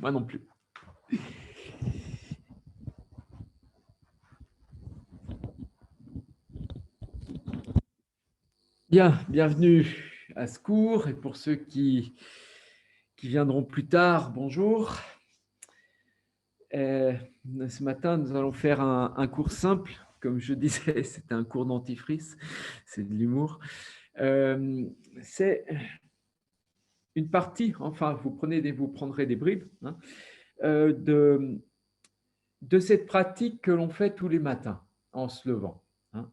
Moi non plus. Bien, bienvenue à ce cours. Et pour ceux qui viendront plus tard, bonjour. Ce matin, nous allons faire un cours simple. Comme je disais, c'est un cours dentifrice, c'est de l'humour. C'est une partie, enfin, vous prendrez des bribes hein, de cette pratique que l'on fait tous les matins en se levant. Hein.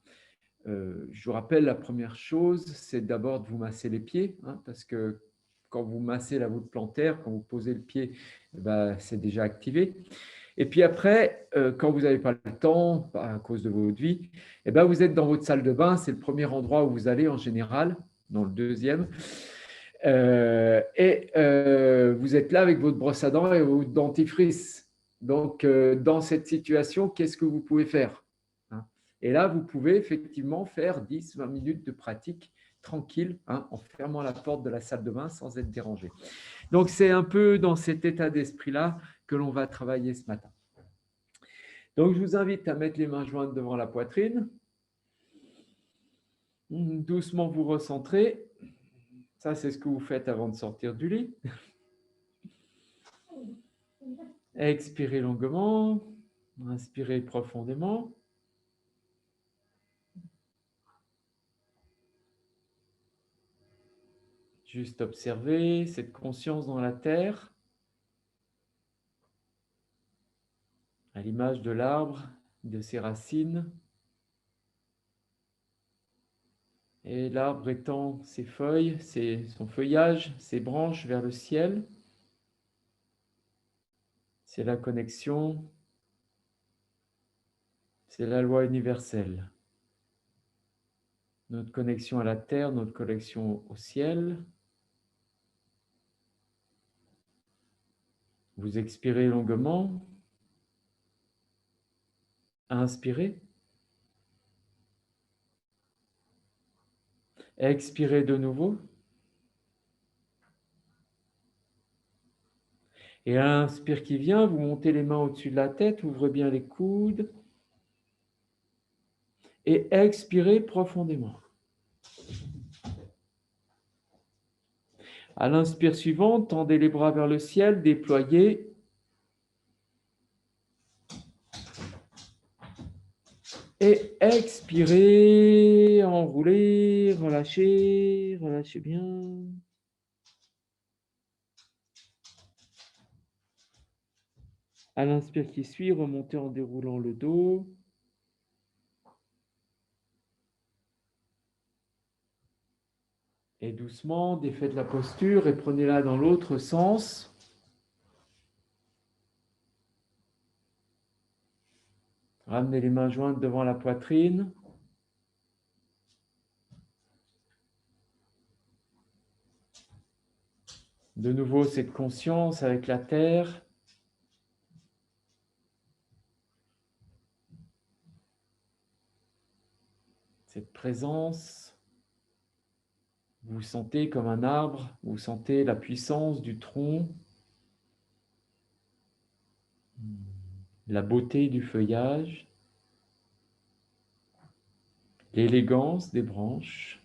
Je vous rappelle, la première chose, c'est d'abord de vous masser les pieds, hein, parce que quand vous massez la voûte plantaire, quand vous posez le pied, c'est déjà activé. Et puis après, quand vous n'avez pas le temps, à cause de votre vie, vous êtes dans votre salle de bain, c'est le premier endroit où vous allez en général, dans le deuxième. Vous êtes là avec votre brosse à dents et votre dentifrice. Donc, dans cette situation, qu'est-ce que vous pouvez faire? Et là, vous pouvez effectivement faire 10-20 minutes de pratique tranquille, hein, en fermant la porte de la salle de bain sans être dérangé. Donc, c'est un peu dans cet état d'esprit-là que l'on va travailler ce matin. Donc, je vous invite à mettre les mains jointes devant la poitrine. Doucement vous recentrer. Ça, c'est ce que vous faites avant de sortir du lit. Expirez longuement. Inspirez profondément. Juste observer cette conscience dans la terre, à l'image de l'arbre, de ses racines. Et l'arbre étend ses feuilles, son feuillage, ses branches vers le ciel. C'est la connexion, c'est la loi universelle. Notre connexion à la terre, notre connexion au ciel. Vous expirez longuement. Inspirez. Expirez de nouveau. Et à l'inspire qui vient, vous montez les mains au-dessus de la tête, ouvrez bien les coudes. Et expirez profondément. À l'inspire suivante, tendez les bras vers le ciel, déployez. Et expirez, enroulez, relâchez, relâchez bien. À l'inspire qui suit, remontez en déroulant le dos. Et doucement, défaites la posture et prenez-la dans l'autre sens. Ramenez les mains jointes devant la poitrine. De nouveau, cette conscience avec la terre. Cette présence. Vous vous sentez comme un arbre, vous sentez la puissance du tronc, la beauté du feuillage, l'élégance des branches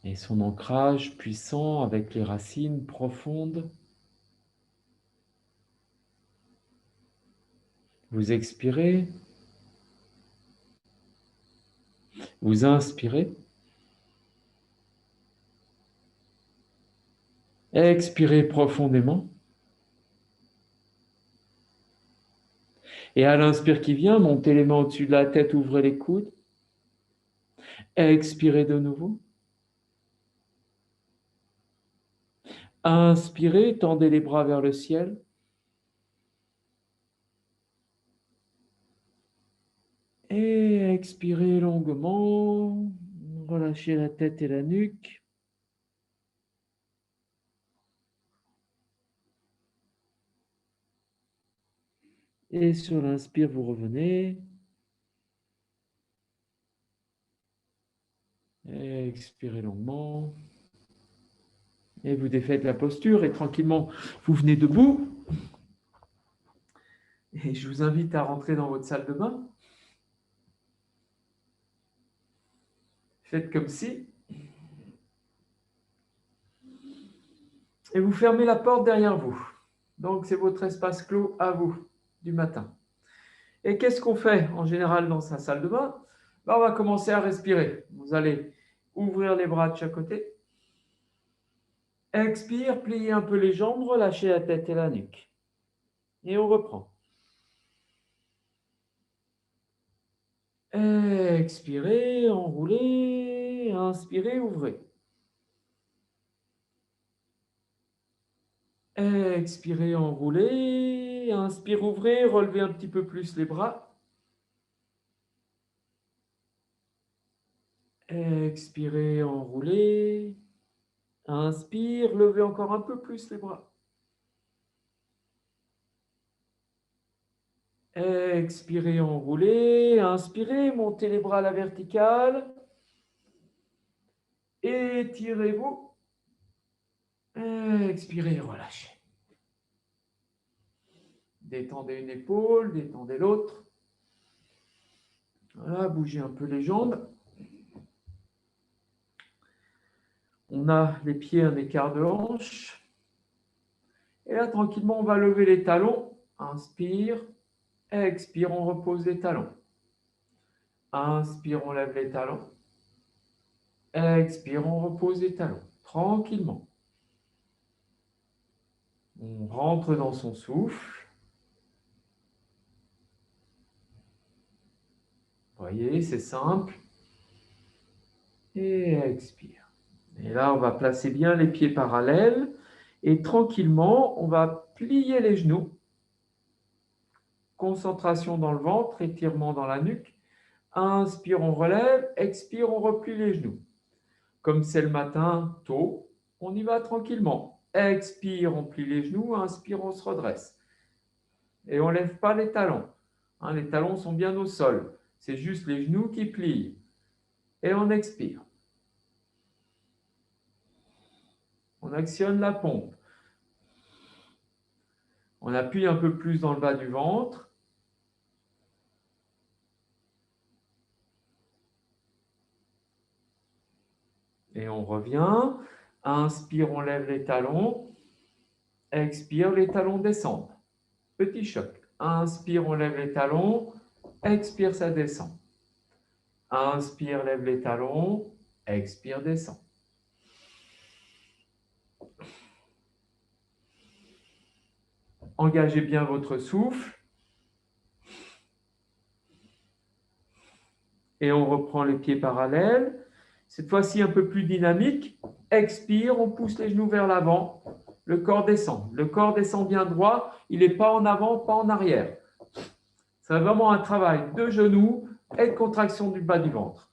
et son ancrage puissant avec les racines profondes. Vous expirez, vous inspirez, expirez profondément. Et à l'inspire qui vient, montez les mains au-dessus de la tête, ouvrez les coudes. Expirez de nouveau. Inspirez, tendez les bras vers le ciel. Et expirez longuement. Relâchez la tête et la nuque. Et sur l'inspire, vous revenez. Et expirez longuement. Et vous défaites la posture et tranquillement, vous venez debout. Et je vous invite à rentrer dans votre salle de bain. Faites comme si. Et vous fermez la porte derrière vous. Donc, c'est votre espace clos à vous du matin. Et qu'est-ce qu'on fait en général dans sa salle de bain? On va commencer à respirer. Vous allez ouvrir les bras de chaque côté. Expire, pliez un peu les jambes, relâchez la tête et la nuque. Et on reprend. Expirez, enroulez, inspirez, ouvrez. Expirez, enroulez, inspire, ouvrez, relevez un petit peu plus les bras. Expirez, enroulez, inspire, levez encore un peu plus les bras. Expirez, enroulez, inspirez, montez les bras à la verticale. Étirez-vous. Expirez, relâchez. Détendez une épaule, détendez l'autre. Voilà, bougez un peu les jambes. On a les pieds un écart de hanche. Et là, tranquillement, on va lever les talons. Inspire. Expire, on repose les talons. Inspire, on lève les talons. Expire, on repose les talons. Tranquillement. On rentre dans son souffle. Vous voyez, c'est simple. Et expire. Et là, on va placer bien les pieds parallèles. Et tranquillement, on va plier les genoux. Concentration dans le ventre, étirement dans la nuque. Inspire, on relève. Expire, on replie les genoux. Comme c'est le matin, tôt, on y va tranquillement. Expire, on plie les genoux. Inspire, on se redresse. Et on ne lève pas les talons. Les talons sont bien au sol. C'est juste les genoux qui plient. Et on expire. On actionne la pompe. On appuie un peu plus dans le bas du ventre. Et on revient. Inspire, on lève les talons. Expire, les talons descendent. Petit choc. Inspire, on lève les talons. Expire, ça descend. Inspire, lève les talons. Expire, descend. Engagez bien votre souffle. Et on reprend les pieds parallèles. Cette fois-ci, un peu plus dynamique. Expire, on pousse les genoux vers l'avant. Le corps descend. Le corps descend bien droit. Il n'est pas en avant, pas en arrière. C'est vraiment un travail de genoux et de contraction du bas du ventre.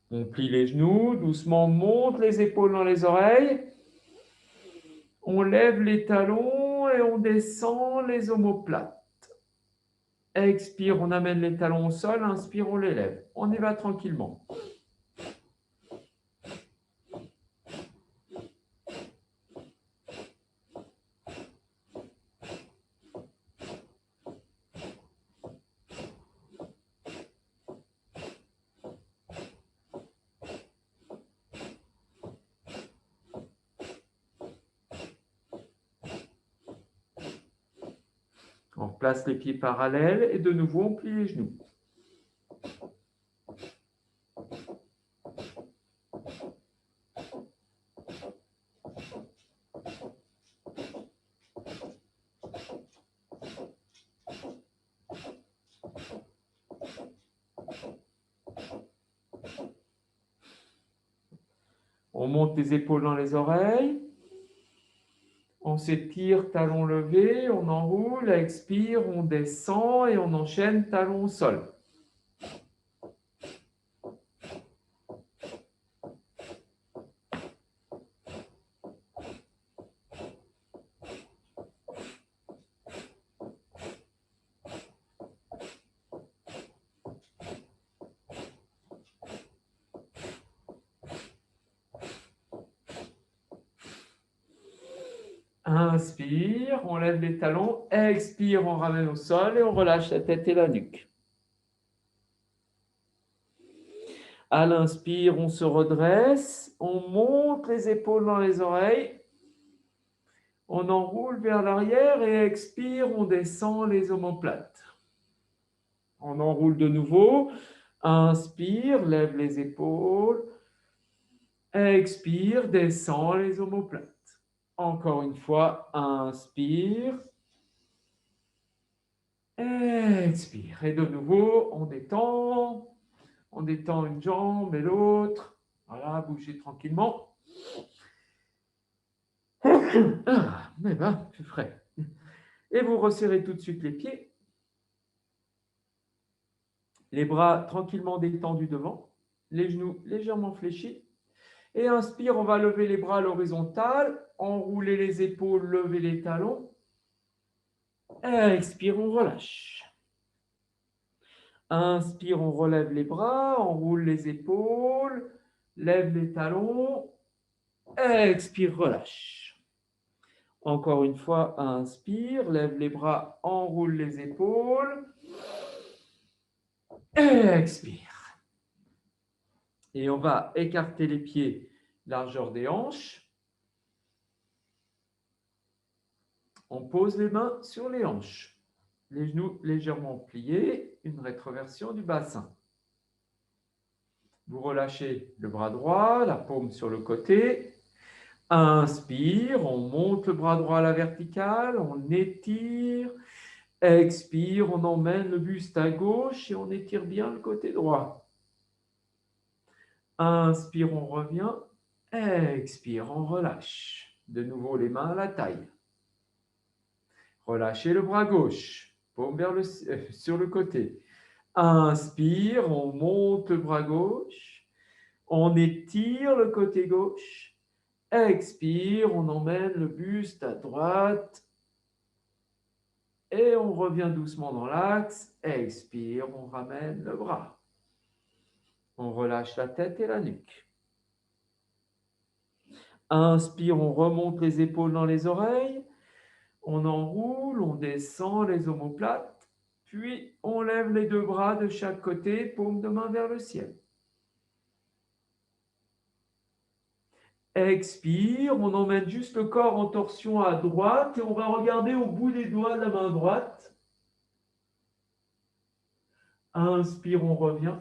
On plie les genoux, doucement on monte les épaules dans les oreilles. On lève les talons et on descend les omoplates. Expire, on amène les talons au sol. Inspire, on les lève. On y va tranquillement. On place les pieds parallèles et de nouveau on plie les genoux. On monte les épaules dans les oreilles. On s'étire, talons levés, on enroule, expire, on descend et on enchaîne talons au sol. Inspire, on lève les talons. Expire, on ramène au sol et on relâche la tête et la nuque. À l'inspire, on se redresse, on monte les épaules dans les oreilles, on enroule vers l'arrière et expire, on descend les omoplates. On enroule de nouveau, inspire, lève les épaules, expire, descend les omoplates. Encore une fois, inspire, expire. Et de nouveau, on détend une jambe et l'autre. Voilà, bougez tranquillement. Ah, mais ben, c'est frais. Et vous resserrez tout de suite les pieds. Les bras tranquillement détendus devant, les genoux légèrement fléchis. Et inspire, on va lever les bras à l'horizontale, enrouler les épaules, lever les talons. Expire, on relâche. Inspire, on relève les bras, enroule les épaules, lève les talons. Expire, relâche. Encore une fois, inspire, lève les bras, enroule les épaules. Expire. Et on va écarter les pieds, largeur des hanches. On pose les mains sur les hanches. Les genoux légèrement pliés, une rétroversion du bassin. Vous relâchez le bras droit, la paume sur le côté. Inspire, on monte le bras droit à la verticale, on étire. Expire, on emmène le buste à gauche et on étire bien le côté droit. Inspire, on revient. Expire, on relâche. De nouveau les mains à la taille. Relâchez le bras gauche, paume sur le côté. Inspire, on monte le bras gauche. On étire le côté gauche. Expire, on emmène le buste à droite. Et on revient doucement dans l'axe. Expire, on ramène le bras. On relâche la tête et la nuque. Inspire, on remonte les épaules dans les oreilles. On enroule, on descend les omoplates. Puis, on lève les deux bras de chaque côté, paume de main vers le ciel. Expire, on emmène juste le corps en torsion à droite et on va regarder au bout des doigts de la main droite. Inspire, on revient.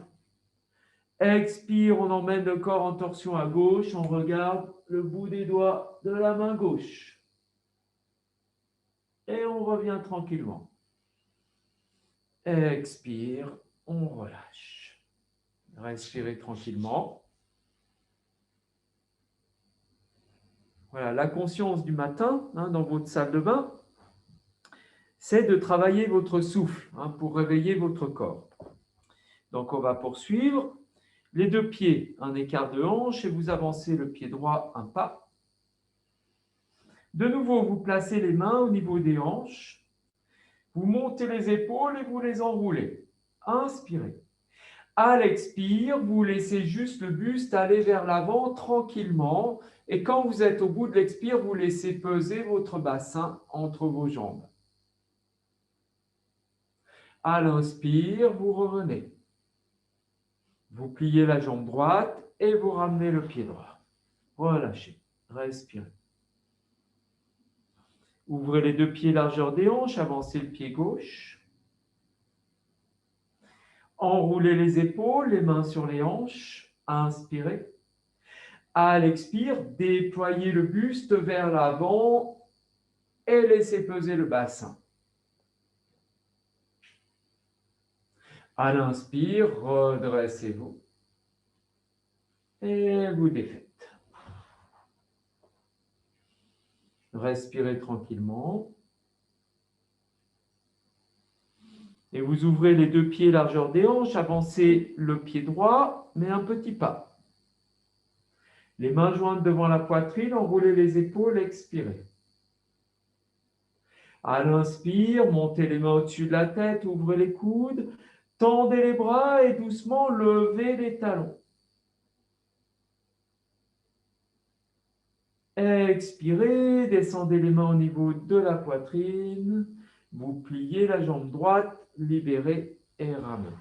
Expire, on emmène le corps en torsion à gauche, on regarde le bout des doigts de la main gauche. Et on revient tranquillement. Expire, on relâche. Respirez tranquillement. Voilà, la conscience du matin dans votre salle de bain, c'est de travailler votre souffle pour réveiller votre corps. Donc, on va poursuivre. Les deux pieds, un écart de hanche et vous avancez le pied droit un pas. De nouveau, vous placez les mains au niveau des hanches. Vous montez les épaules et vous les enroulez. Inspirez. À l'expire, vous laissez juste le buste aller vers l'avant tranquillement. Et quand vous êtes au bout de l'expire, vous laissez peser votre bassin entre vos jambes. À l'inspire, vous revenez. Vous pliez la jambe droite et vous ramenez le pied droit. Relâchez. Respirez. Ouvrez les deux pieds largeur des hanches, avancez le pied gauche. Enroulez les épaules, les mains sur les hanches. Inspirez. À l'expire, déployez le buste vers l'avant et laissez peser le bassin. À l'inspire, redressez-vous et vous défaites. Respirez tranquillement. Et vous ouvrez les deux pieds largeur des hanches, avancez le pied droit, mais un petit pas. Les mains jointes devant la poitrine, enroulez les épaules, expirez. À l'inspire, montez les mains au-dessus de la tête, ouvrez les coudes, tendez les bras et doucement levez les talons. Expirez, descendez les mains au niveau de la poitrine. Vous pliez la jambe droite, libérez et ramenez.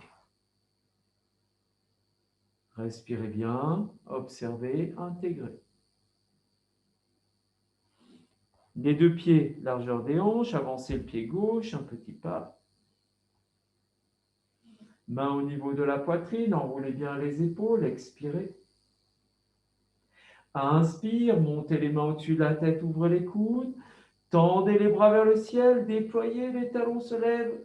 Respirez bien, observez, intégrez. Les deux pieds, largeur des hanches, avancez le pied gauche, un petit pas. Main au niveau de la poitrine, enroulez bien les épaules, expirez. Inspire, montez les mains au-dessus de la tête, ouvrez les coudes. Tendez les bras vers le ciel, déployez, les talons se lèvent.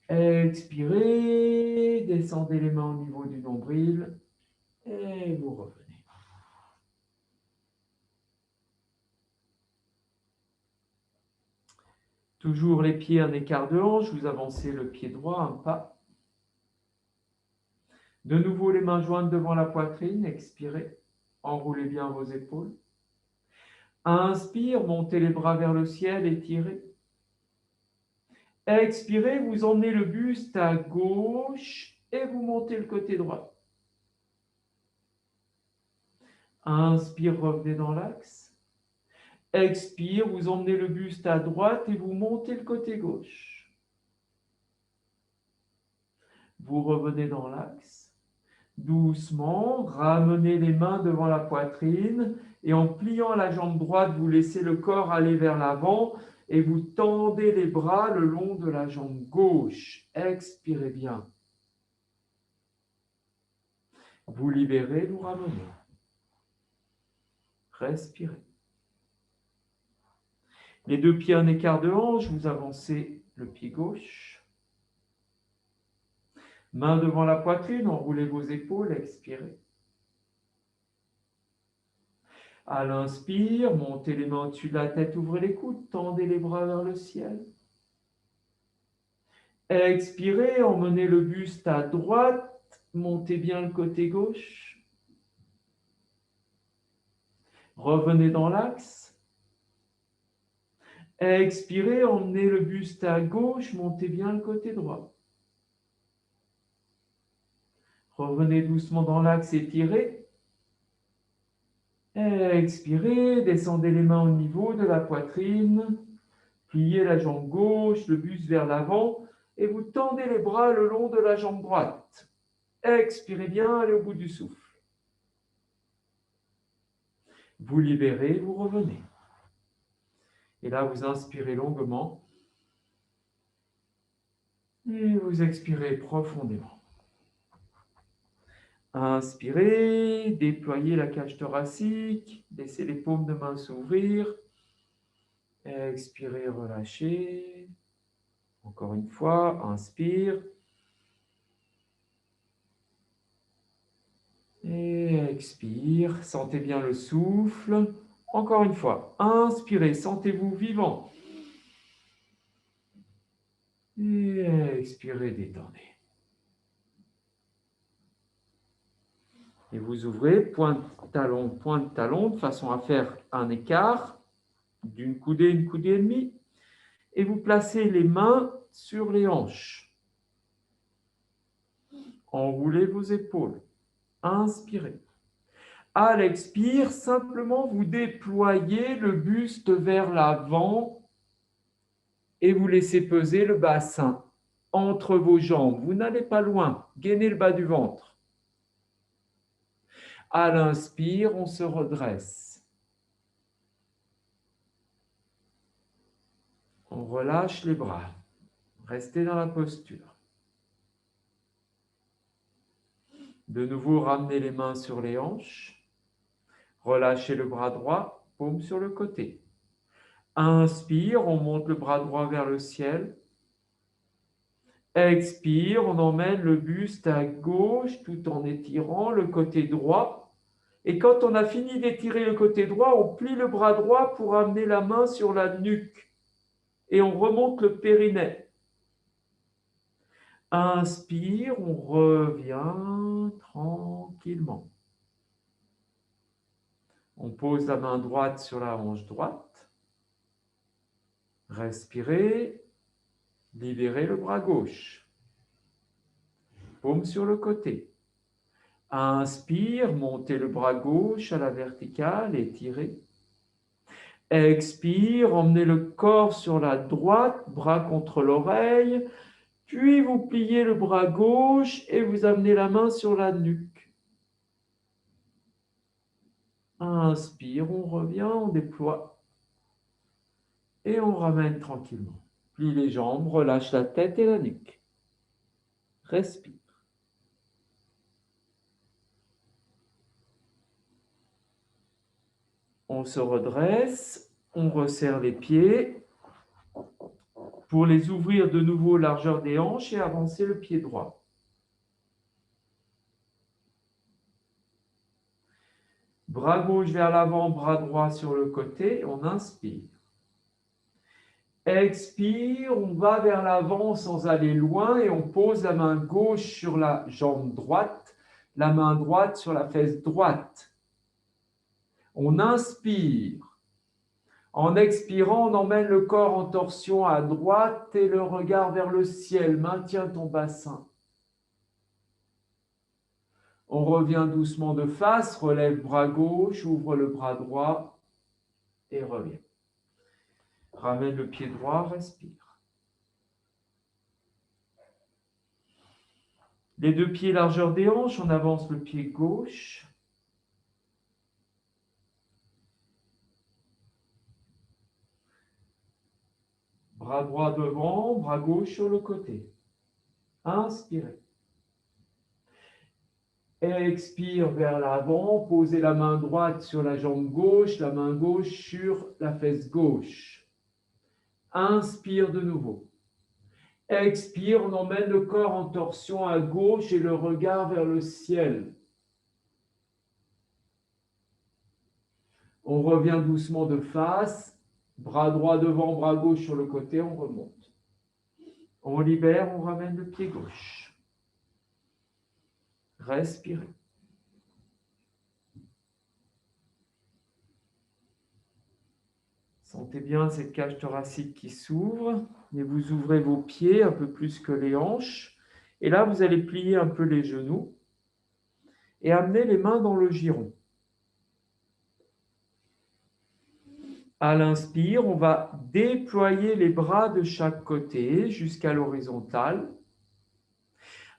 Expirez, descendez les mains au niveau du nombril et vous revenez. Toujours les pieds en écart de hanche, vous avancez le pied droit un pas. De nouveau les mains jointes devant la poitrine, expirez, enroulez bien vos épaules. Inspire, montez les bras vers le ciel, étirez. Expirez, vous emmenez le buste à gauche et vous montez le côté droit. Inspire, revenez dans l'axe. Expire, vous emmenez le buste à droite et vous montez le côté gauche. Vous revenez dans l'axe. Doucement, ramenez les mains devant la poitrine et en pliant la jambe droite, vous laissez le corps aller vers l'avant et vous tendez les bras le long de la jambe gauche. Expirez bien. Vous libérez, vous ramenez. Respirez. Les deux pieds en écart de hanche, vous avancez le pied gauche. Main devant la poitrine, enroulez vos épaules, expirez. À l'inspire, montez les mains au-dessus de la tête, ouvrez les coudes, tendez les bras vers le ciel. Expirez, emmenez le buste à droite, montez bien le côté gauche. Revenez dans l'axe. Expirez, emmenez le buste à gauche, montez bien le côté droit. Revenez doucement dans l'axe, étirez. Expirez, descendez les mains au niveau de la poitrine. Pliez la jambe gauche, le buste vers l'avant et vous tendez les bras le long de la jambe droite. Expirez bien, allez au bout du souffle. Vous libérez, vous revenez. Et là, vous inspirez longuement. Et vous expirez profondément. Inspirez, déployez la cage thoracique, laissez les paumes de main s'ouvrir. Expirez, relâchez. Encore une fois, inspire. Et expire, sentez bien le souffle. Encore une fois, inspirez, sentez-vous vivant. Et expirez, détendez. Et vous ouvrez pointe de talon, de façon à faire un écart d'une coudée, une coudée et demie. Et vous placez les mains sur les hanches. Enroulez vos épaules. Inspirez. À l'expire, simplement vous déployez le buste vers l'avant et vous laissez peser le bassin entre vos jambes. Vous n'allez pas loin. Gainez le bas du ventre. À l'inspire, on se redresse. On relâche les bras. Restez dans la posture. De nouveau, ramenez les mains sur les hanches. Relâchez le bras droit, paume sur le côté. Inspire, on monte le bras droit vers le ciel. Expire, on emmène le buste à gauche tout en étirant le côté droit. Et quand on a fini d'étirer le côté droit, on plie le bras droit pour amener la main sur la nuque. Et on remonte le périnée. Inspire, on revient tranquillement. On pose la main droite sur la hanche droite. Respirez. Libérez le bras gauche. Paume sur le côté. Inspire, montez le bras gauche à la verticale, étirez. Expire, emmenez le corps sur la droite, bras contre l'oreille, puis vous pliez le bras gauche et vous amenez la main sur la nuque. Inspire, on revient, on déploie et on ramène tranquillement. Plie les jambes, relâche la tête et la nuque. Respire. On se redresse, on resserre les pieds pour les ouvrir de nouveau largeur des hanches et avancer le pied droit. Bras gauche vers l'avant, bras droit sur le côté, on inspire. Expire, on va vers l'avant sans aller loin et on pose la main gauche sur la jambe droite, la main droite sur la fesse droite. On inspire. En expirant, on emmène le corps en torsion à droite et le regard vers le ciel. Maintiens ton bassin. On revient doucement de face, relève bras gauche, ouvre le bras droit et revient. Ramène le pied droit, respire. Les deux pieds largeur des hanches, on avance le pied gauche. Bras droit devant, bras gauche sur le côté. Inspirez. Expire vers l'avant, posez la main droite sur la jambe gauche, la main gauche sur la fesse gauche. Inspire de nouveau. Expire, on emmène le corps en torsion à gauche et le regard vers le ciel. On revient doucement de face, bras droit devant, bras gauche sur le côté, on remonte. On libère, on ramène le pied gauche. Respirez. Sentez bien cette cage thoracique qui s'ouvre et vous ouvrez vos pieds un peu plus que les hanches. Et là, vous allez plier un peu les genoux et amener les mains dans le giron. À l'inspire, on va déployer les bras de chaque côté jusqu'à l'horizontale.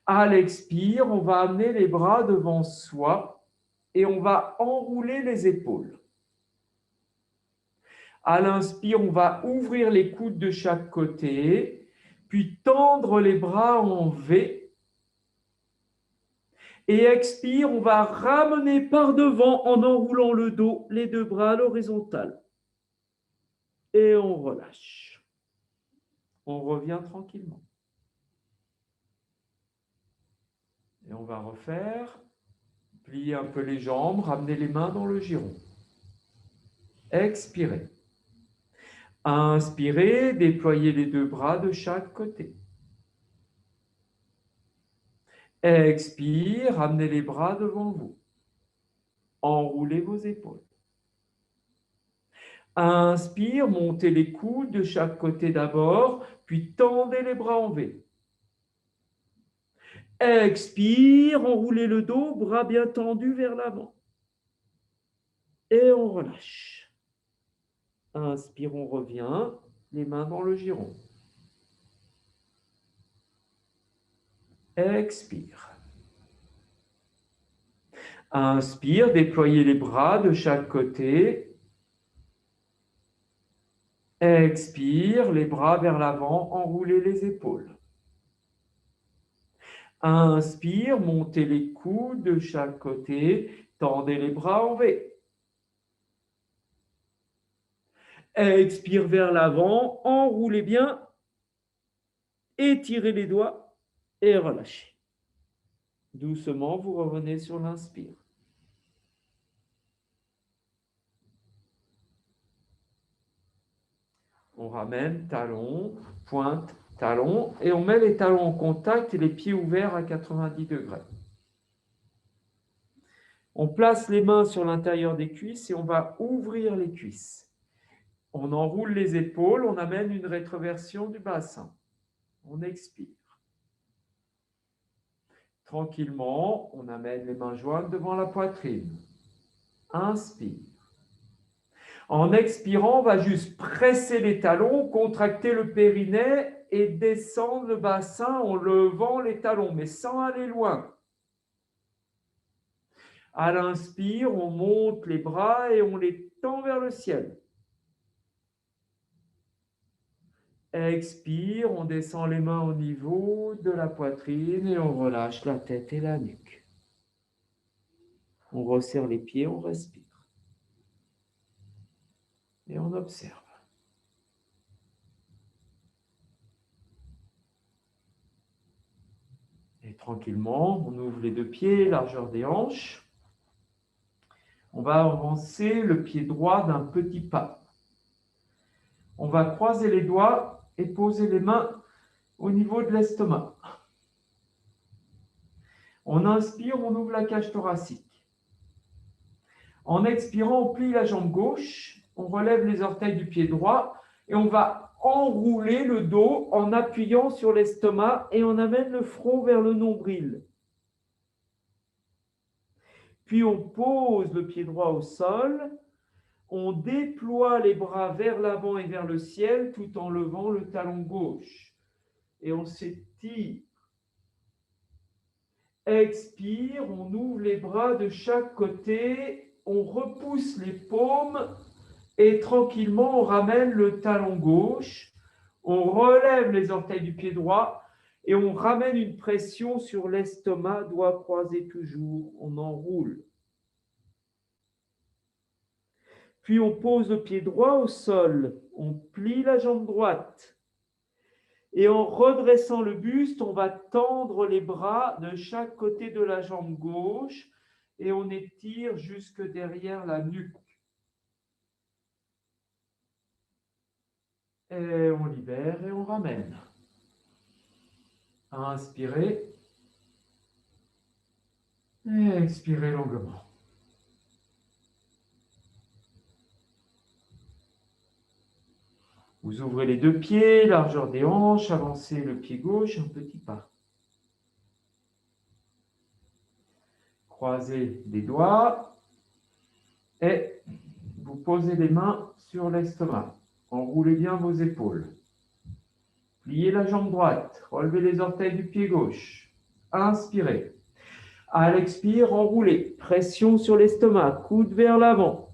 À l'expire, on va amener les bras devant soi et on va enrouler les épaules. À l'inspire, on va ouvrir les coudes de chaque côté, puis tendre les bras en V. Et expire, on va ramener par devant en enroulant le dos, les deux bras à l'horizontale. Et on relâche. On revient tranquillement. Et on va refaire. Plier un peu les jambes, ramener les mains dans le giron. Expirez. Inspirez, déployez les deux bras de chaque côté. Expire, ramenez les bras devant vous. Enroulez vos épaules. Inspire, montez les coudes de chaque côté d'abord, puis tendez les bras en V. Expire, enroulez le dos, bras bien tendus vers l'avant. Et on relâche. Inspire, on revient, les mains dans le giron. Expire. Inspire, déployez les bras de chaque côté. Expire, les bras vers l'avant, enroulez les épaules. Inspire, montez les coudes de chaque côté, tendez les bras en V. Expire vers l'avant, enroulez bien, étirez les doigts et relâchez. Doucement, vous revenez sur l'inspire. On ramène talon, pointe, talon, et on met les talons en contact et les pieds ouverts à 90 degrés. On place les mains sur l'intérieur des cuisses et on va ouvrir les cuisses. On enroule les épaules, on amène une rétroversion du bassin. On expire. Tranquillement, on amène les mains jointes devant la poitrine. Inspire. En expirant, on va juste presser les talons, contracter le périnée et descendre le bassin en levant les talons, mais sans aller loin. À l'inspire, on monte les bras et on les tend vers le ciel. Expire, on descend les mains au niveau de la poitrine et on relâche la tête et la nuque. On resserre les pieds, on respire. Et on observe. Et tranquillement, on ouvre les deux pieds, largeur des hanches. On va avancer le pied droit d'un petit pas. On va croiser les doigts et poser les mains au niveau de l'estomac. On inspire, on ouvre la cage thoracique. En expirant, on plie la jambe gauche, on relève les orteils du pied droit et on va enrouler le dos en appuyant sur l'estomac et on amène le front vers le nombril. Puis on pose le pied droit au sol, on déploie les bras vers l'avant et vers le ciel tout en levant le talon gauche. Et on s'étire. Expire, on ouvre les bras de chaque côté, on repousse les paumes et tranquillement on ramène le talon gauche, on relève les orteils du pied droit et on ramène une pression sur l'estomac, doigts croisés toujours, on enroule. Puis on pose le pied droit au sol, on plie la jambe droite. Et en redressant le buste, on va tendre les bras de chaque côté de la jambe gauche et on étire jusque derrière la nuque. Et on libère et on ramène. Inspirez. Et expirez longuement. Vous ouvrez les deux pieds, largeur des hanches, avancez le pied gauche, un petit pas. Croisez les doigts et vous posez les mains sur l'estomac. Enroulez bien vos épaules. Pliez la jambe droite, relevez les orteils du pied gauche. Inspirez. À l'expire, enroulez. Pression sur l'estomac, coude vers l'avant.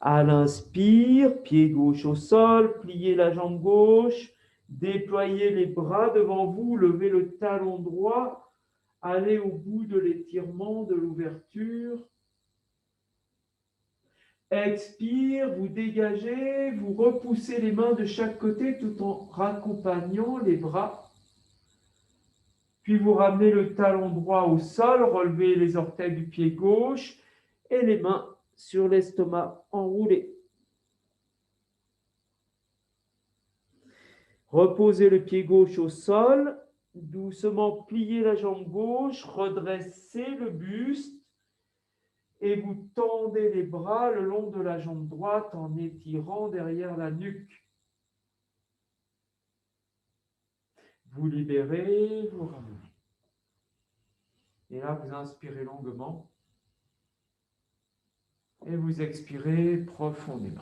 À l'inspire, pied gauche au sol, pliez la jambe gauche, déployez les bras devant vous, levez le talon droit, allez au bout de l'étirement, de l'ouverture. Expire, vous dégagez, vous repoussez les mains de chaque côté tout en raccompagnant les bras. Puis vous ramenez le talon droit au sol, relevez les orteils du pied gauche et les mains sur l'estomac enroulé. Reposez le pied gauche au sol, doucement pliez la jambe gauche, redressez le buste et vous tendez les bras le long de la jambe droite en étirant derrière la nuque. Vous libérez, vous ramenez. Et là, vous inspirez longuement et vous expirez profondément.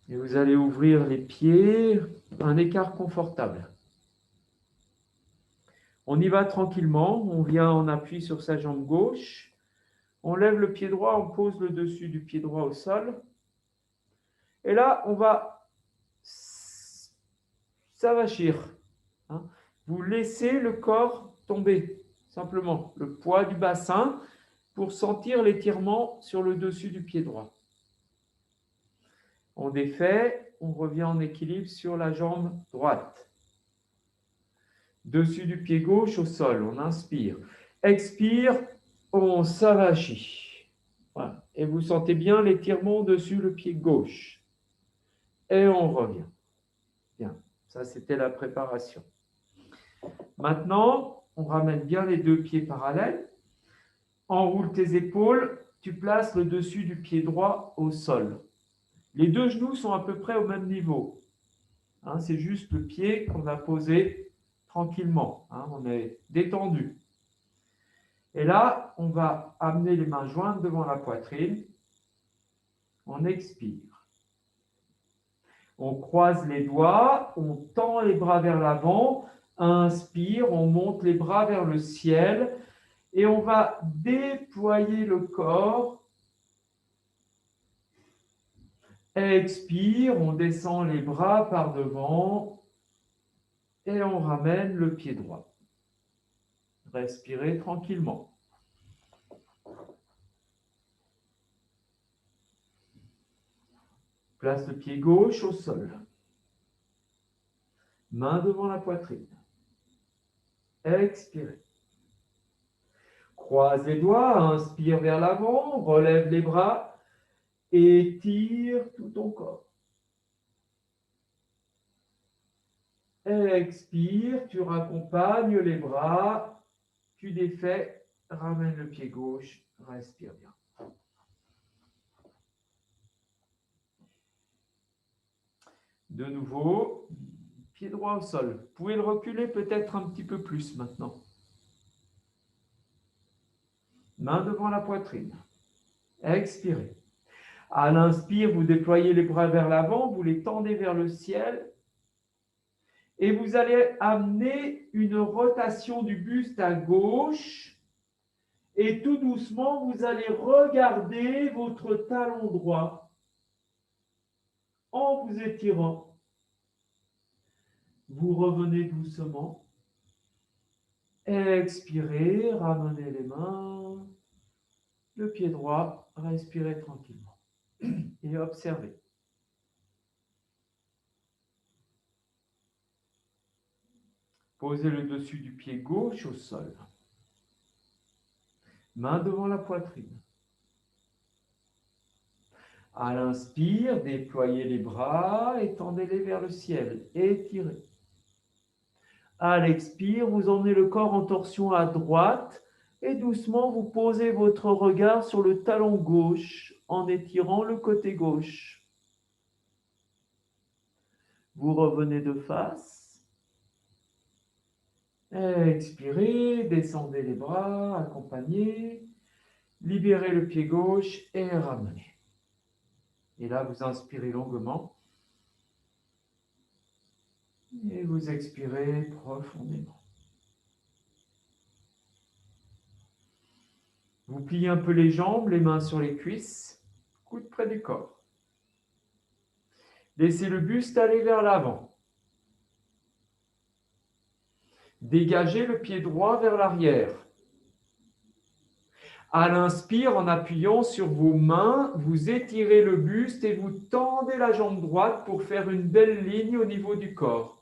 Et vous allez ouvrir les pieds, un écart confortable. On y va tranquillement, on vient en appui sur sa jambe gauche, on lève le pied droit, on pose le dessus du pied droit au sol. Et là, on va s'avachir. Vous laissez le corps tomber, simplement, le poids du bassin pour sentir l'étirement sur le dessus du pied droit. On défait, on revient en équilibre sur la jambe droite. Dessus du pied gauche au sol, on inspire. Expire, on s'avachit. Voilà. Et vous sentez bien l'étirement dessus le pied gauche. Et on revient. Bien, ça c'était la préparation. Maintenant, on ramène bien les deux pieds parallèles. Enroule tes épaules, tu places le dessus du pied droit au sol. Les deux genoux sont à peu près au même niveau. Hein, c'est juste le pied qu'on a posé tranquillement. Hein, on est détendu. Et là, on va amener les mains jointes devant la poitrine. On expire. On croise les doigts, on tend les bras vers l'avant. Inspire, on monte les bras vers le ciel. Et on va déployer le corps. Expire, on descend les bras par devant. Et on ramène le pied droit. Respirez tranquillement. Place le pied gauche au sol. Main devant la poitrine. Expirez. Croise les doigts, inspire vers l'avant, relève les bras, étire tout ton corps. Expire, tu raccompagnes les bras, tu défais, ramène le pied gauche, respire bien. De nouveau, pied droit au sol. Vous pouvez le reculer peut-être un petit peu plus maintenant. Main devant la poitrine. Expirez. À l'inspire, vous déployez les bras vers l'avant, vous les tendez vers le ciel et vous allez amener une rotation du buste à gauche et tout doucement, vous allez regarder votre talon droit en vous étirant. Vous revenez doucement. Expirez, ramenez les mains, le pied droit, respirez tranquillement et observez. Posez le dessus du pied gauche au sol. Main devant la poitrine. À l'inspire, déployez les bras, étendez-les vers le ciel, étirez. À l'expire, vous emmenez le corps en torsion à droite et doucement vous posez votre regard sur le talon gauche en étirant le côté gauche. Vous revenez de face. Expirez, descendez les bras, accompagnez. Libérez le pied gauche et ramenez. Et là, vous inspirez longuement. Et vous expirez profondément. Vous pliez un peu les jambes, les mains sur les cuisses, coudes près du corps. Laissez le buste aller vers l'avant. Dégagez le pied droit vers l'arrière. À l'inspire, en appuyant sur vos mains, vous étirez le buste et vous tendez la jambe droite pour faire une belle ligne au niveau du corps.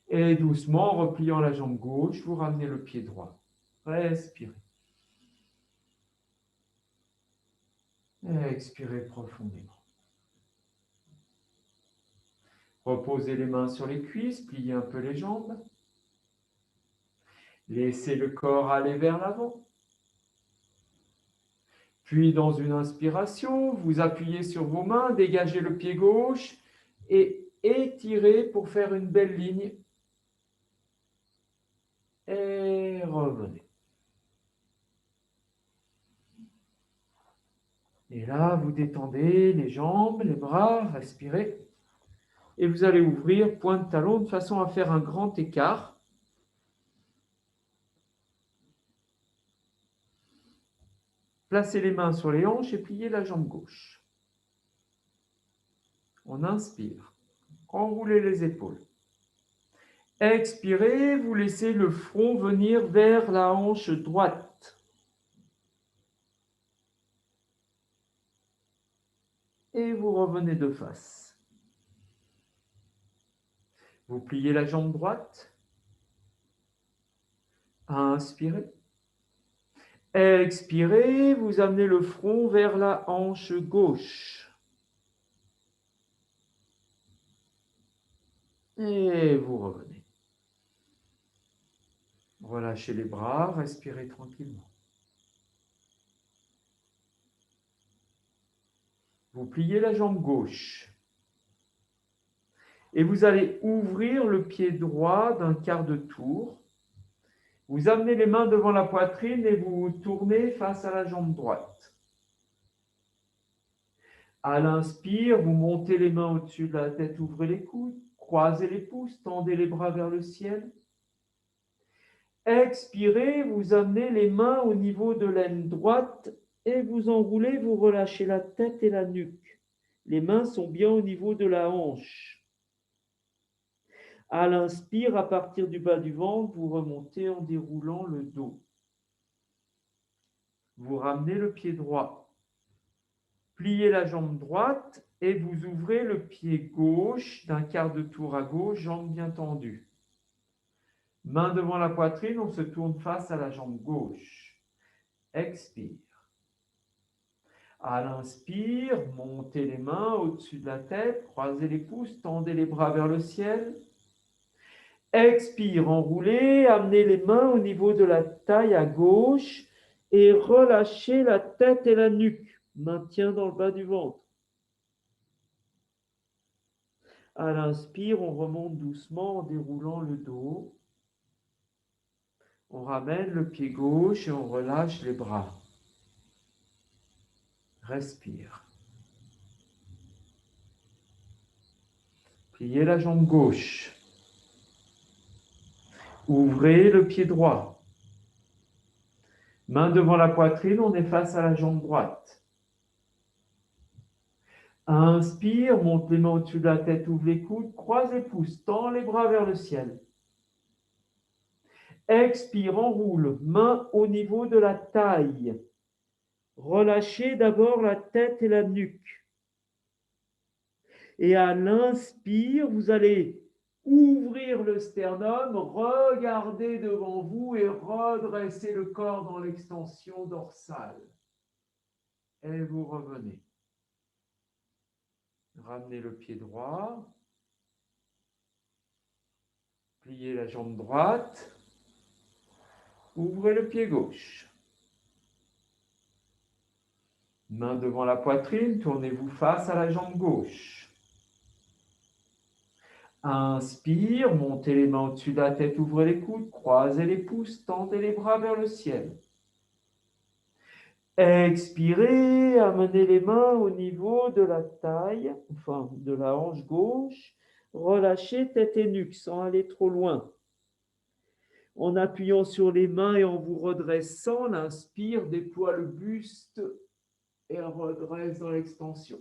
Et doucement, en repliant la jambe gauche, vous ramenez le pied droit. Respirez. Expirez profondément. Reposez les mains sur les cuisses, pliez un peu les jambes. Laissez le corps aller vers l'avant. Puis, dans une inspiration, vous appuyez sur vos mains, dégagez le pied gauche et étirez pour faire une belle ligne. Et revenez. Et là, vous détendez les jambes, les bras, respirez. Et vous allez ouvrir pointe de talon de façon à faire un grand écart. Placez les mains sur les hanches et pliez la jambe gauche. On inspire. Enroulez les épaules. Expirez, vous laissez le front venir vers la hanche droite. Et vous revenez de face. Vous pliez la jambe droite. Inspirez. Expirez, vous amenez le front vers la hanche gauche. Et vous revenez. Relâchez les bras, respirez tranquillement. Vous pliez la jambe gauche. Et vous allez ouvrir le pied droit d'un quart de tour. Vous amenez les mains devant la poitrine et vous tournez face à la jambe droite. À l'inspire, vous montez les mains au-dessus de la tête, ouvrez les coudes, croisez les pouces, tendez les bras vers le ciel. Expirez, vous amenez les mains au niveau de l'aine droite et vous enroulez, vous relâchez la tête et la nuque. Les mains sont bien au niveau de la hanche. À l'inspire, à partir du bas du ventre, vous remontez en déroulant le dos. Vous ramenez le pied droit. Pliez la jambe droite et vous ouvrez le pied gauche d'un quart de tour à gauche, jambe bien tendue. Main devant la poitrine, on se tourne face à la jambe gauche. Expire. À l'inspire, montez les mains au-dessus de la tête, croisez les pouces, tendez les bras vers le ciel. Expire, enroulez, amenez les mains au niveau de la taille à gauche et relâchez la tête et la nuque. Maintien dans le bas du ventre. À l'inspire, on remonte doucement en déroulant le dos. On ramène le pied gauche et on relâche les bras. Respire. Pliez la jambe gauche. Ouvrez le pied droit. Main devant la poitrine, on est face à la jambe droite. Inspire, monte les mains au-dessus de la tête, ouvre les coudes, croise les pouces, tend les bras vers le ciel. Expire, enroule, main au niveau de la taille. Relâchez d'abord la tête et la nuque. Et à l'inspire, vous allez ouvrir le sternum, regarder devant vous et redresser le corps dans l'extension dorsale. Et vous revenez. Ramenez le pied droit. Pliez la jambe droite. Ouvrez le pied gauche. Main devant la poitrine, tournez-vous face à la jambe gauche. Inspire, montez les mains au-dessus de la tête, ouvrez les coudes, croisez les pouces, tendez les bras vers le ciel. Expirez, amenez les mains au niveau de la taille, enfin de la hanche gauche. Relâchez tête et nuque sans aller trop loin. En appuyant sur les mains et en vous redressant, l'inspire, déploie le buste et redresse dans l'extension.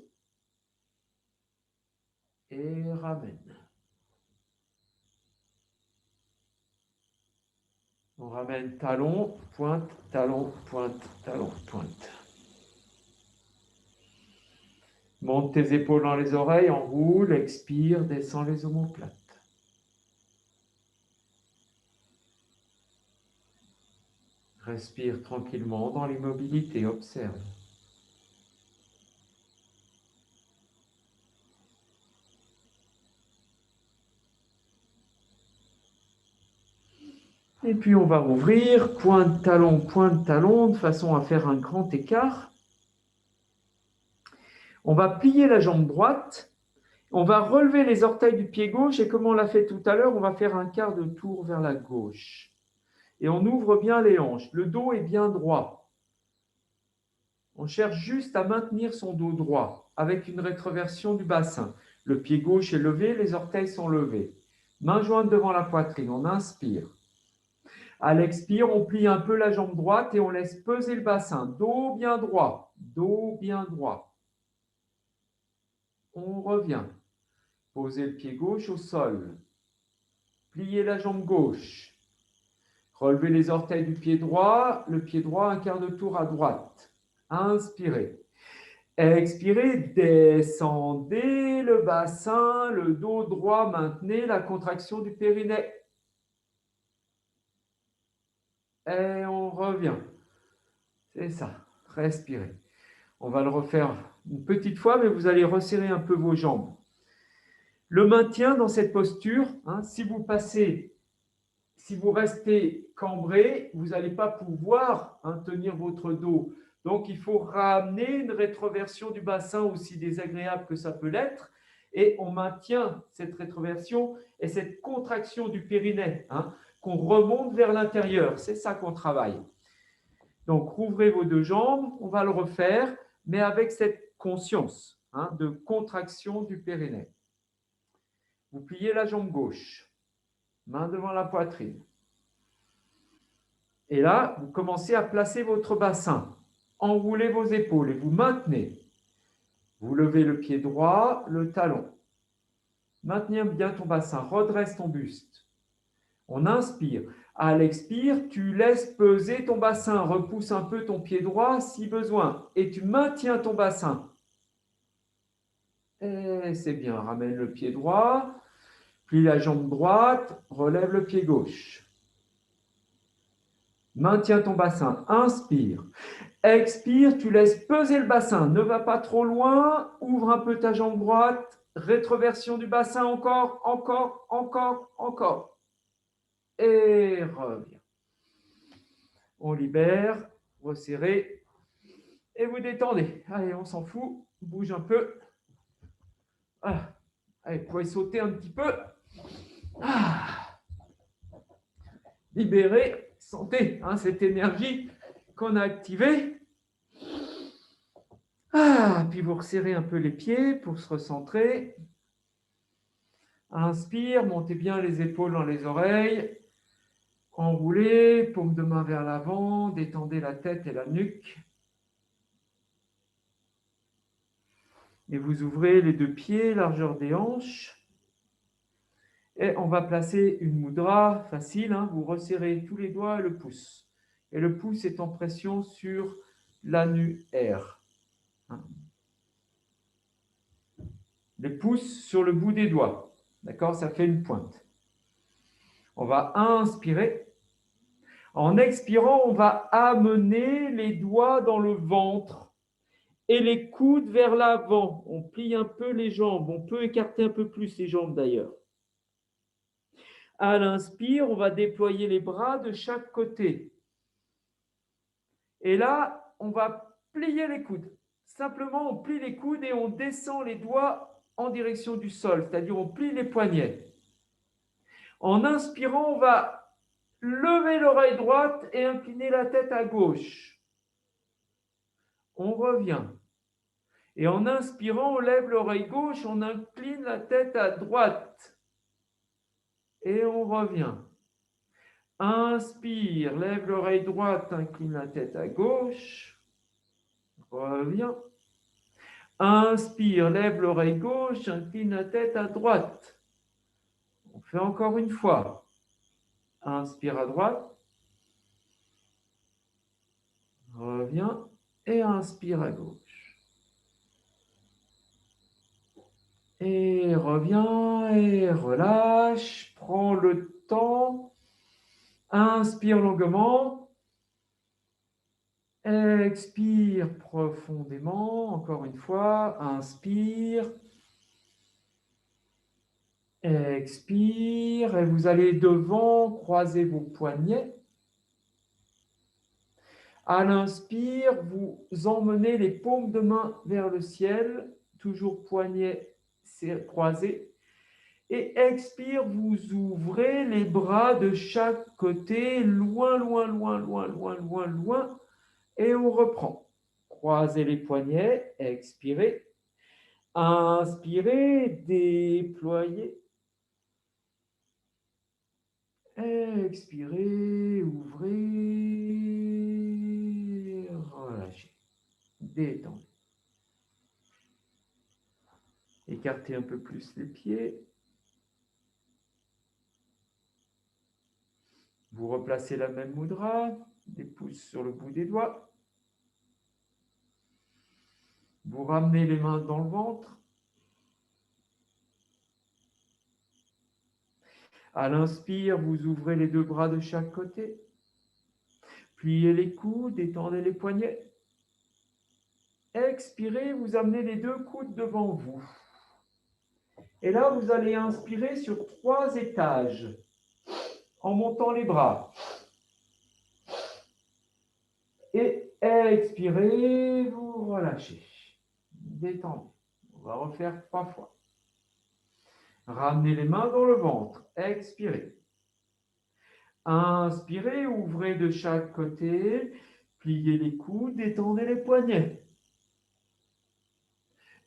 Et ramène. On ramène talon, pointe, talon, pointe, talon, pointe. Monte tes épaules dans les oreilles, enroule, expire, descends les omoplates. Respire tranquillement dans l'immobilité, observe. Et puis on va ouvrir, pointe, talon, de façon à faire un grand écart. On va plier la jambe droite. On va relever les orteils du pied gauche et comme on l'a fait tout à l'heure, on va faire un quart de tour vers la gauche. Et on ouvre bien les hanches. Le dos est bien droit. On cherche juste à maintenir son dos droit avec une rétroversion du bassin. Le pied gauche est levé, les orteils sont levés. Main jointe devant la poitrine, on inspire. À l'expire, on plie un peu la jambe droite et on laisse peser le bassin. Dos bien droit, dos bien droit. On revient. Posez le pied gauche au sol. Pliez la jambe gauche. Relevez les orteils du pied droit, le pied droit un quart de tour à droite. Inspirez. Expirez, descendez le bassin, le dos droit, maintenez la contraction du périnée. Et on revient. C'est ça, respirez. On va le refaire une petite fois, mais vous allez resserrer un peu vos jambes. Le maintien dans cette posture, si vous restez cambré, vous n'allez pas pouvoir tenir votre dos. Donc, il faut ramener une rétroversion du bassin, aussi désagréable que ça peut l'être, et on maintient cette rétroversion et cette contraction du périnée, hein, qu'on remonte vers l'intérieur. C'est ça qu'on travaille. Donc, rouvrez vos deux jambes, on va le refaire, mais avec cette conscience, hein, de contraction du périnée. Vous pliez la jambe gauche, main devant la poitrine. Et là, vous commencez à placer votre bassin. Enroulez vos épaules et vous maintenez. Vous levez le pied droit, le talon. Maintenez bien ton bassin, redresse ton buste. On inspire. À l'expire, tu laisses peser ton bassin, repousse un peu ton pied droit si besoin et tu maintiens ton bassin. Et c'est bien, ramène le pied droit, plie la jambe droite, relève le pied gauche. Maintiens ton bassin, inspire. Expire, tu laisses peser le bassin, ne va pas trop loin, ouvre un peu ta jambe droite, rétroversion du bassin, encore, encore, encore, encore. Et reviens. On libère, resserrez et vous détendez. Allez, on s'en fout, bouge un peu. Ah. Allez, vous pouvez sauter un petit peu. Ah. Libérez, sentez hein, cette énergie qu'on a activée. Ah, puis vous resserrez un peu les pieds pour se recentrer. Inspire, montez bien les épaules dans les oreilles. Enroulez, paume de main vers l'avant, détendez la tête et la nuque. Et vous ouvrez les deux pieds, largeur des hanches. Et on va placer une mudra facile. Hein, vous resserrez tous les doigts et le pouce. Et le pouce est en pression sur l'annulaire. Hein. Les pouces sur le bout des doigts. D'accord? Ça fait une pointe. On va inspirer. En expirant, on va amener les doigts dans le ventre et les coudes vers l'avant. On plie un peu les jambes. On peut écarter un peu plus les jambes d'ailleurs. À l'inspire, on va déployer les bras de chaque côté. Et là, on va plier les coudes. Simplement, on plie les coudes et on descend les doigts en direction du sol, c'est-à-dire on plie les poignets. En inspirant, on va lever l'oreille droite et incliner la tête à gauche. On revient. Et en inspirant, on lève l'oreille gauche, on incline la tête à droite. Et on revient. Inspire, lève l'oreille droite, incline la tête à gauche. Reviens. Inspire, lève l'oreille gauche, incline la tête à droite. On fait encore une fois. Inspire à droite. Reviens et inspire à gauche. Et reviens et relâche. Prends le temps. Inspire longuement. Expire profondément. Encore une fois. Inspire. Expire. Et vous allez devant, croisez vos poignets. À l'inspire, vous emmenez les paumes de main vers le ciel, toujours poignets croisés. Et expire, vous ouvrez les bras de chaque côté, loin, loin, loin, loin, loin, loin, loin. Et on reprend. Croisez les poignets, expirez. Inspirez, déployez. Expirez, ouvrez, relâchez. Détendez. Écartez un peu plus les pieds. Vous replacez la même mudra, les pouces sur le bout des doigts. Vous ramenez les mains dans le ventre. À l'inspire, vous ouvrez les deux bras de chaque côté. Pliez les coudes, détendez les poignets. Expirez, vous amenez les deux coudes devant vous. Et là, vous allez inspirer sur 3 étages en montant les bras. Et Expirez, vous relâchez. Détendez. On va refaire 3 fois. Ramenez les mains dans le ventre. Expirez. Inspirez, ouvrez de chaque côté. Pliez les coudes, détendez les poignets.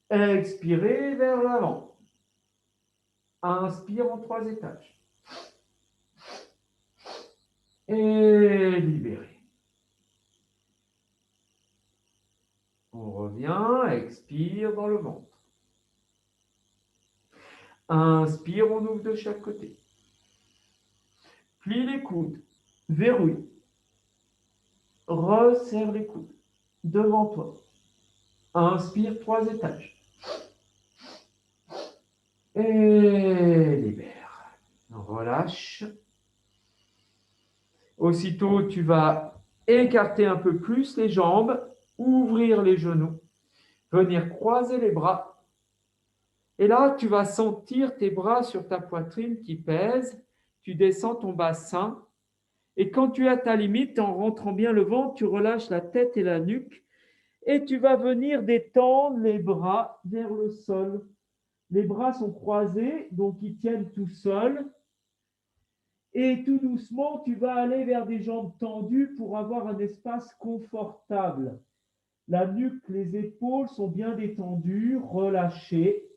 Expirez vers l'avant. Inspire en 3 étages. Et libérez. On revient, expire dans le ventre. Inspire, on ouvre de chaque côté. Plie les coudes, verrouille. Resserre les coudes devant toi. Inspire 3 étages. Et libère. Relâche. Aussitôt, tu vas écarter un peu plus les jambes, ouvrir les genoux, venir croiser les bras. Et là, tu vas sentir tes bras sur ta poitrine qui pèsent. Tu descends ton bassin. Et quand tu es à ta limite, en rentrant bien le ventre, tu relâches la tête et la nuque. Et tu vas venir détendre les bras vers le sol. Les bras sont croisés, donc ils tiennent tout seuls. Et tout doucement, tu vas aller vers des jambes tendues pour avoir un espace confortable. La nuque, les épaules sont bien détendues, relâchées.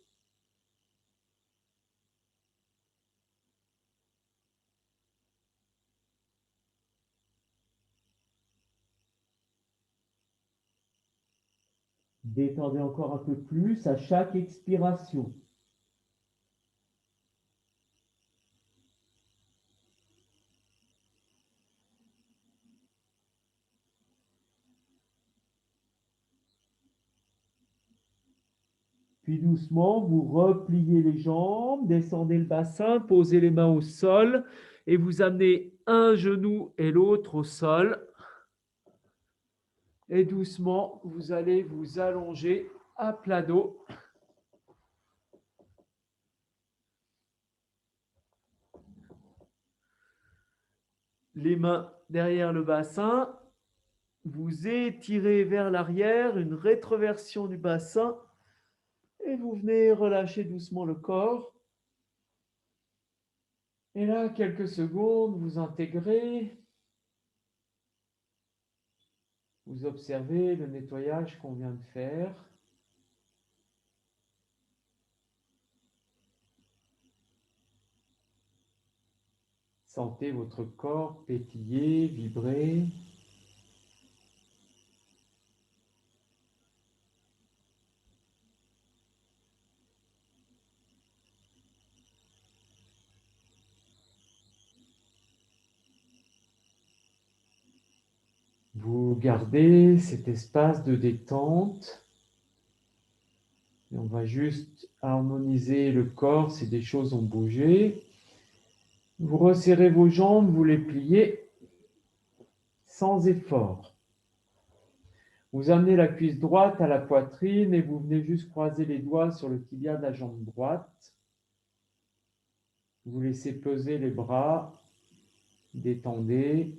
Détendez encore un peu plus à chaque expiration. Puis doucement, vous repliez les jambes, descendez le bassin, posez les mains au sol et vous amenez un genou et l'autre au sol. Et doucement, vous allez vous allonger à plat dos. Les mains derrière le bassin. Vous étirez vers l'arrière, une rétroversion du bassin. Et vous venez relâcher doucement le corps. Et là, quelques secondes, vous intégrez. Vous observez le nettoyage qu'on vient de faire. Sentez votre corps pétiller, vibrer. Vous gardez cet espace de détente. Et on va juste harmoniser le corps si des choses ont bougé. Vous resserrez vos jambes, vous les pliez sans effort. Vous amenez la cuisse droite à la poitrine et vous venez juste croiser les doigts sur le tibia de la jambe droite. Vous laissez peser les bras, détendez.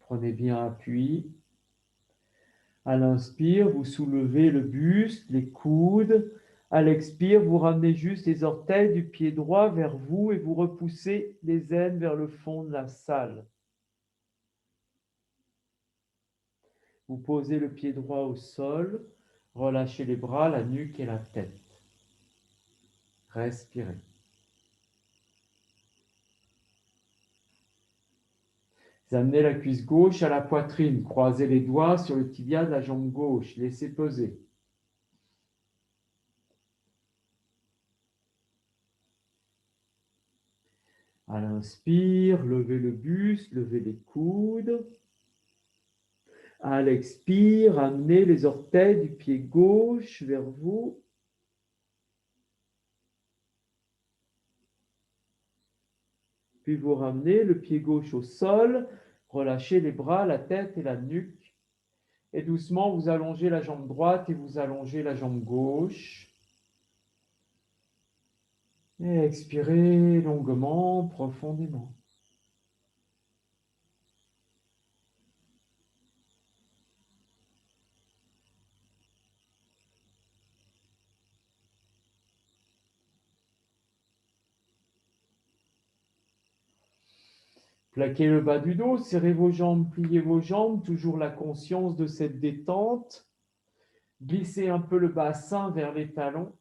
Prenez bien appui. À l'inspire, vous soulevez le buste, les coudes. À l'expire, vous ramenez juste les orteils du pied droit vers vous et vous repoussez les aines vers le fond de la salle. Vous posez le pied droit au sol, relâchez les bras, la nuque et la tête. Respirez. Vous amenez la cuisse gauche à la poitrine, croisez les doigts sur le tibia de la jambe gauche, laissez peser. À l'inspire, levez le buste, levez les coudes. À l'expire, amenez les orteils du pied gauche vers vous. Puis vous ramenez le pied gauche au sol, relâchez les bras, la tête et la nuque. Et doucement, vous allongez la jambe droite et vous allongez la jambe gauche. Et expirez longuement, profondément. Plaquez le bas du dos, serrez vos jambes, pliez vos jambes, toujours la conscience de cette détente. Glissez un peu le bassin vers les talons.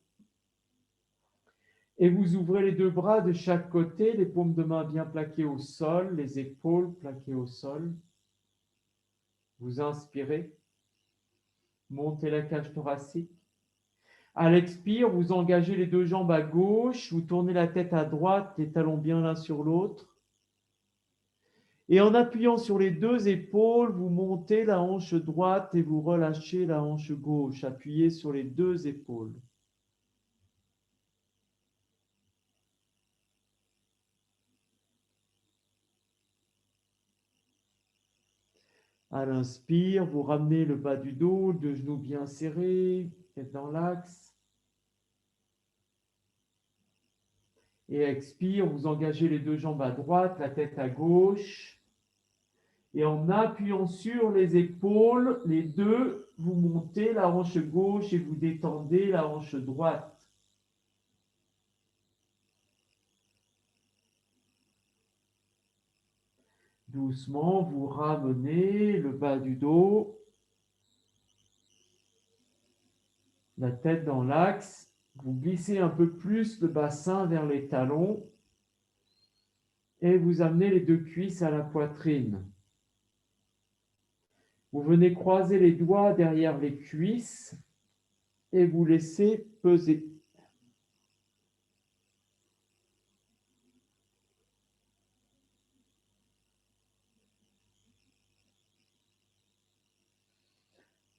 Et vous ouvrez les deux bras de chaque côté, les paumes de main bien plaquées au sol, les épaules plaquées au sol. Vous inspirez, montez la cage thoracique. À l'expire, vous engagez les deux jambes à gauche, vous tournez la tête à droite, les talons bien l'un sur l'autre. Et en appuyant sur les deux épaules, vous montez la hanche droite et vous relâchez la hanche gauche. Appuyez sur les deux épaules. À l'inspire, vous ramenez le bas du dos, deux genoux bien serrés, tête dans l'axe. Et expire, vous engagez les deux jambes à droite, la tête à gauche. Et en appuyant sur les épaules, les deux, vous montez la hanche gauche et vous détendez la hanche droite. Doucement, vous ramenez le bas du dos, la tête dans l'axe. Vous glissez un peu plus le bassin vers les talons et vous amenez les deux cuisses à la poitrine. Vous venez croiser les doigts derrière les cuisses et vous laissez peser.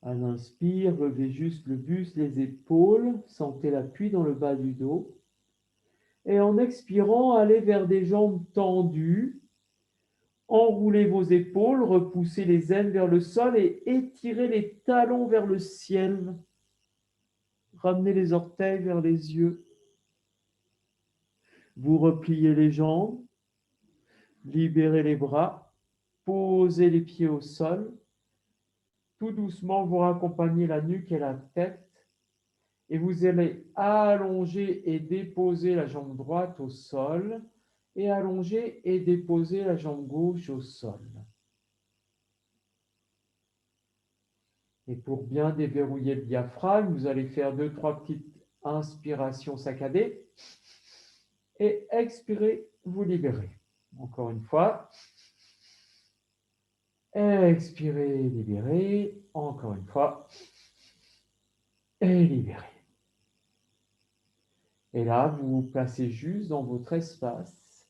À l'inspire, levez juste le buste, les épaules, sentez l'appui dans le bas du dos. Et en expirant, allez vers des jambes tendues. Enroulez vos épaules, repoussez les ailes vers le sol et étirez les talons vers le ciel. Ramenez les orteils vers les yeux. Vous repliez les jambes, libérez les bras, posez les pieds au sol. Tout doucement, vous raccompagnez la nuque et la tête. Et vous allez allonger et déposer la jambe droite au sol et allonger et déposer la jambe gauche au sol. Et pour bien déverrouiller le diaphragme, vous allez faire 2-3 petites inspirations saccadées et expirez, vous libérez. Encore une fois. Expirez, libérez. Encore une fois. Et libérez. Et là, vous vous placez juste dans votre espace.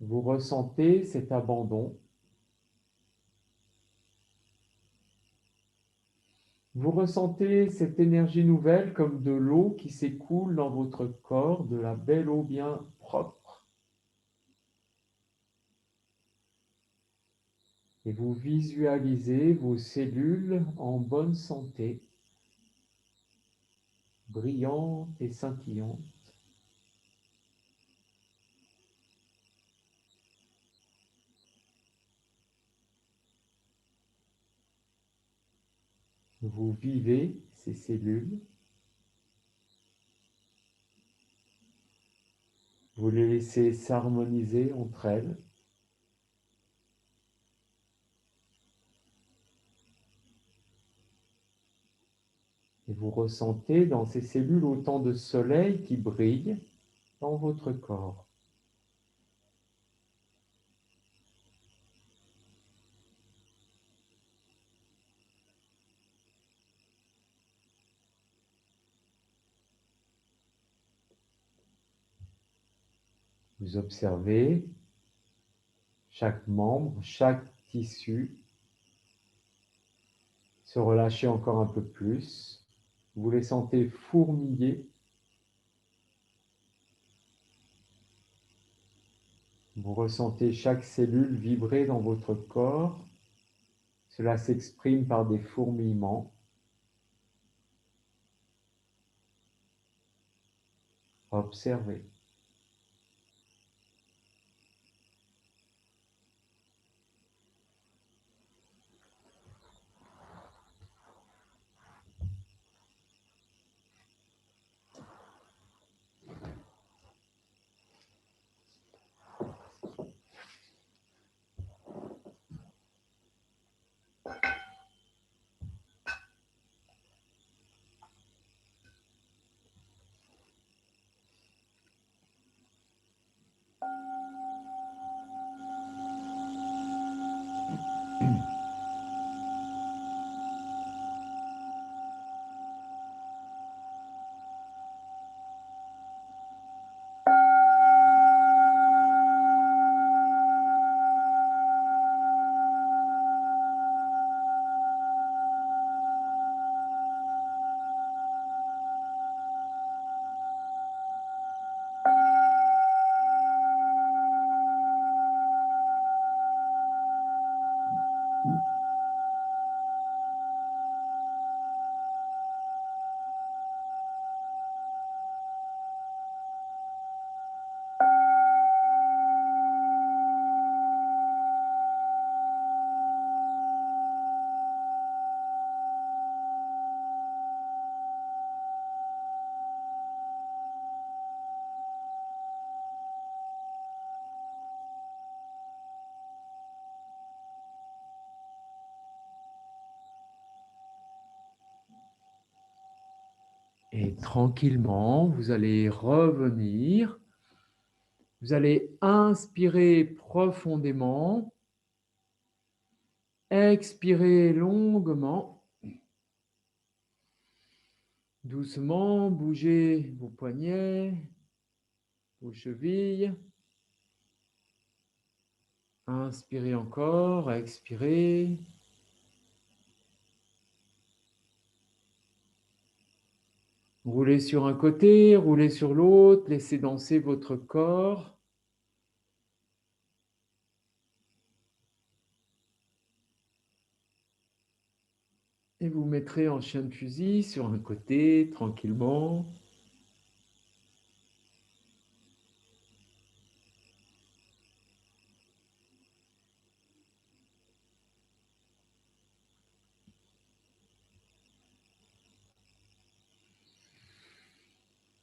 Vous ressentez cet abandon. Vous ressentez cette énergie nouvelle comme de l'eau qui s'écoule dans votre corps, de la belle eau bien propre. Et vous visualisez vos cellules en bonne santé, brillantes et scintillantes. Vous vivez ces cellules. Vous les laissez s'harmoniser entre elles. Et vous ressentez dans ces cellules autant de soleil qui brille dans votre corps. Vous observez chaque membre, chaque tissu se relâcher encore un peu plus. Vous les sentez fourmiller. Vous ressentez chaque cellule vibrer dans votre corps. Cela s'exprime par des fourmillements. Observez. Et tranquillement, vous allez revenir. Vous allez inspirer profondément, expirer longuement. Doucement, bougez vos poignets, vos chevilles. Inspirez encore, expirez. Roulez sur un côté, roulez sur l'autre, laissez danser votre corps. Et vous mettrez en chien de fusil sur un côté, tranquillement.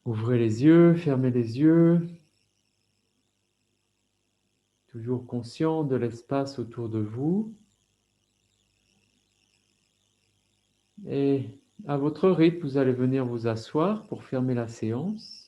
Ouvrez les yeux, fermez les yeux. Toujours conscient de l'espace autour de vous. Et à votre rythme, vous allez venir vous asseoir pour fermer la séance.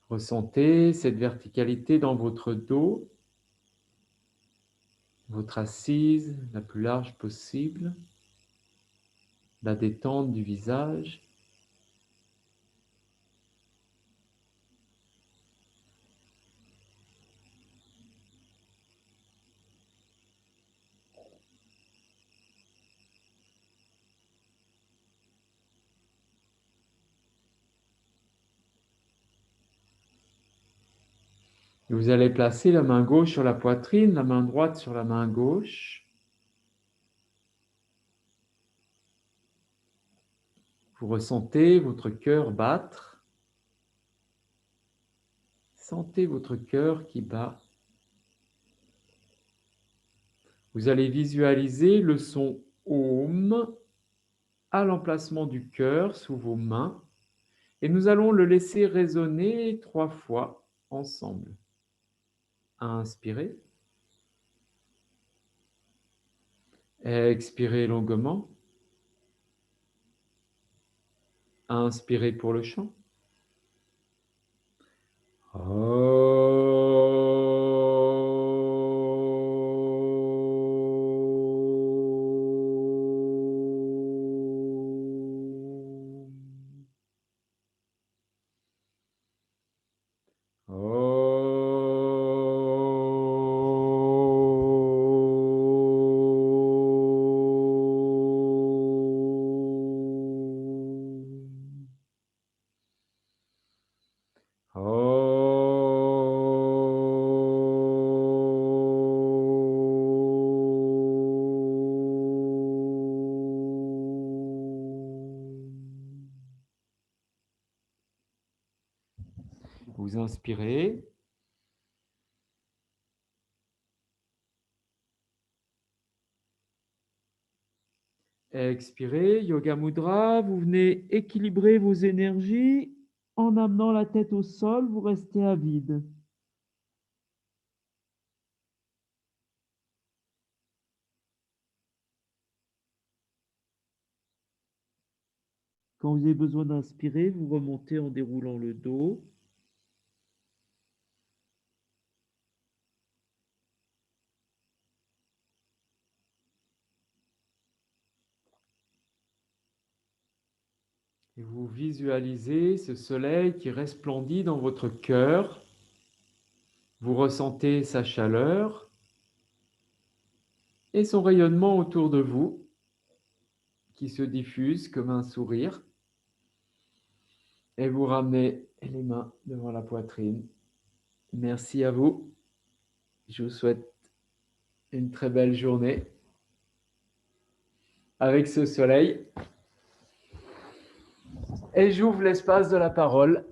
Ressentez cette verticalité dans votre dos, votre assise la plus large possible, la détente du visage. Et vous allez placer la main gauche sur la poitrine, la main droite sur la main gauche. Vous ressentez votre cœur battre. Sentez votre cœur qui bat. Vous allez visualiser le son Om à l'emplacement du cœur sous vos mains et nous allons le laisser résonner 3 fois ensemble. Inspirez. Expirez longuement. Inspirez pour le chant. Vous inspirez. Expirez, Yoga Mudra. Vous venez équilibrer vos énergies en amenant la tête au sol. Vous restez à vide. Quand vous avez besoin d'inspirer, vous remontez en déroulant le dos. Et vous visualisez ce soleil qui resplendit dans votre cœur. Vous ressentez sa chaleur et son rayonnement autour de vous qui se diffuse comme un sourire. Et vous ramenez les mains devant la poitrine. Merci à vous. Je vous souhaite une très belle journée avec ce soleil. Et j'ouvre l'espace de la parole